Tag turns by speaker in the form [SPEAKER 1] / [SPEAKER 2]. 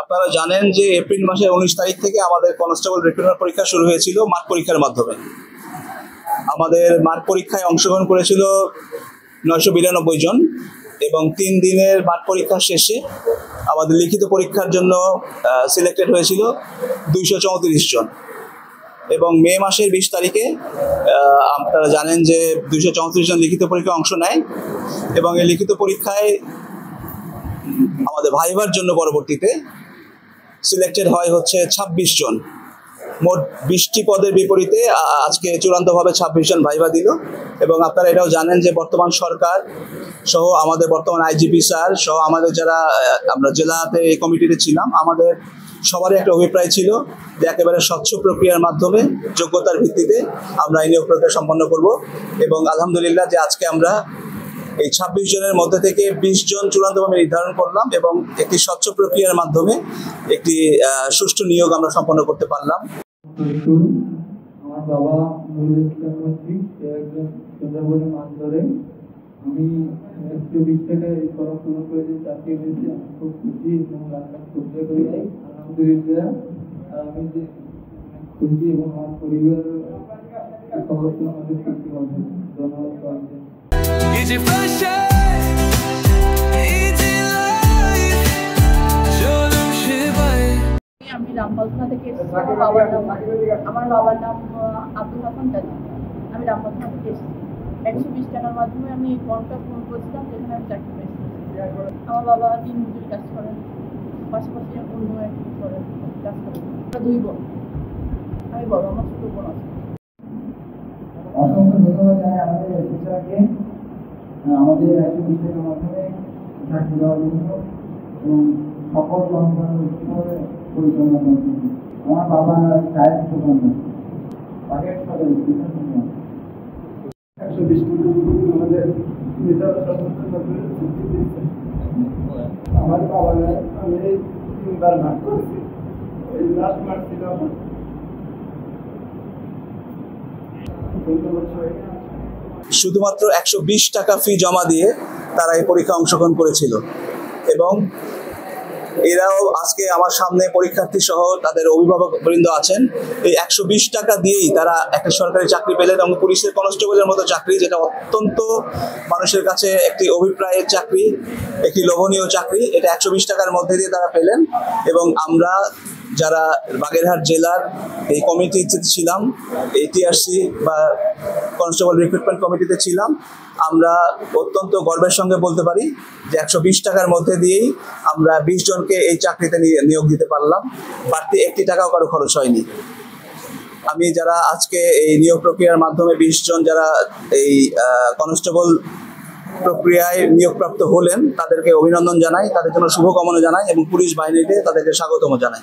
[SPEAKER 1] আপনারা জানেন যে এপ্রিল মাসের 19 তারিখ থেকে আমাদের কনস্টেবল রিক্রুটমেন্ট পরীক্ষা শুরু হয়েছিল মাঠ পরীক্ষার মাধ্যমে। আমাদের মাঠ পরীক্ষায় অংশগ্রহণ করেছিল 992 জন এবং 3 দিনের মাঠ পরীক্ষা শেষে আমাদের লিখিত পরীক্ষার জন্য সিলেক্টেড হয়েছিল 234 জন এবং মে মাসের 20 তারিখে আপনারা জানেন যে 234 জন লিখিত পরীক্ষায় অংশ নেয় এবং এই লিখিত পরীক্ষায় আমাদের ভাইভার জন্য পরবর্তীতে সিলেক্টেড হয় হচ্ছে 26 জন। মোট 20টি পদের বিপরীতে আজকে চূড়ান্তভাবে 26 জন ভাইভা দিল। এবং আপনারা এটাও জানেন যে বর্তমান সরকার সহ আমাদের বর্তমান আইজিপি স্যার সহ আমাদের যারা আমরা জেলাতে এই কমিটিতে ছিলাম, আমাদের সবারই একটা অভিপ্রায় ছিল যে একেবারে স্বচ্ছ প্রক্রিয়ার মাধ্যমে যোগ্যতার ভিত্তিতে আমরা এই নিয়োগ প্রক্রিয়া সম্পন্ন করব। এবং আলহামদুলিল্লাহ যে আজকে আমরা এই 26 জনের মধ্যে থেকে 20 জন চূড়ান্তভাবে নির্ধারণ করলাম এবং একটি স্বচ্ছ প্রক্রিয়ার মাধ্যমে একটি সুষ্ঠু নিয়োগ আমরা সম্পন্ন করতে পারলাম।
[SPEAKER 2] আমার বাবা নুরুল ইসলাম মন্ত্রী, একজন সুন্দরবনের মাছ ধরে। আমি 120 টাকায় এই ফর্ম পূরণ করে যে চাকরি পেয়েছি, আমি খুব খুশি এবং লাখ শুকরিয়া করি। আলহামদুলিল্লাহ আমি যে খুশি এবং আমার পরিবার সমস্ত আমাদের খুশি হবে। ধন্যবাদ সবাইকে।
[SPEAKER 3] আমি রামপালথা থেকে এসেছি। আমার বাবার নাম আব্দুল হাসান তাজি। আমি রামপালথা থেকে এসেছি। 120 টাকার মাধ্যমে আমি এই ফর্মটা পূরণ করেছিলাম, যেখানে আমি চাকরি পেয়েছি। আমার বাবা দিনমজুরি কাজ করেন, পাশাপাশি অন্য একটি করেন কাজ করেন। 2 বোন, আমি বড়, আমার ছোট বোন আছে।
[SPEAKER 2] অসংখ্য ধন্যবাদ জানাই আমাদের অফিসারকে আমাদের 120 টাকার মাধ্যমে চাকরি দেওয়ার জন্য এবং সকল কর্মচারী পরিচালনা করার জন্য। আমার বাবা চায়ের দোকান পাকেট সদর 120 আমাদের আমার বাবা আমি 3বার ভাগ করেছি। এই লাস্ট মার্চ ছিল আমার।
[SPEAKER 1] শুধুমাত্র 120 টাকা ফি জমা দিয়ে তারা এই পরীক্ষা অংশগ্রহণ করেছিল এবং এরাও আজকে আমার সামনে পরীক্ষার্থী সহ তাদের অভিভাবক বৃন্দ আছেন। এই 120 টাকা দিয়েই তারা একটা সরকারি চাকরি পেলেন এবং পুলিশের কনস্টেবলের মতো চাকরি, যেটা অত্যন্ত মানুষের কাছে একটি অভিপ্রায়ের চাকরি, একটি লোভনীয় চাকরি, এটা 120 টাকার মধ্যে দিয়ে তারা পেলেন। এবং আমরা যারা বাগেরহাট জেলার এই কমিটিতে ছিলাম, এই টিআরসি বা কনস্টেবল রিক্রুটমেন্ট কমিটিতে ছিলাম, আমরা অত্যন্ত গর্বের সঙ্গে বলতে পারি যে 120 টাকার মধ্যে দিয়েই আমরা 20 জনকে এই চাকরিতে নিয়োগ দিতে পারলাম। বাড়তি 1 টাকাও কারো খরচ হয়নি। আমি যারা আজকে এই নিয়োগ প্রক্রিয়ার মাধ্যমে 20 জন যারা এই কনস্টেবল প্রক্রিয়ায় নিয়োগপ্রাপ্ত হলেন, তাদেরকে অভিনন্দন জানাই, তাদের জন্য শুভকামনা জানাই এবং পুলিশ বাহিনীতে তাদেরকে স্বাগতম জানাই।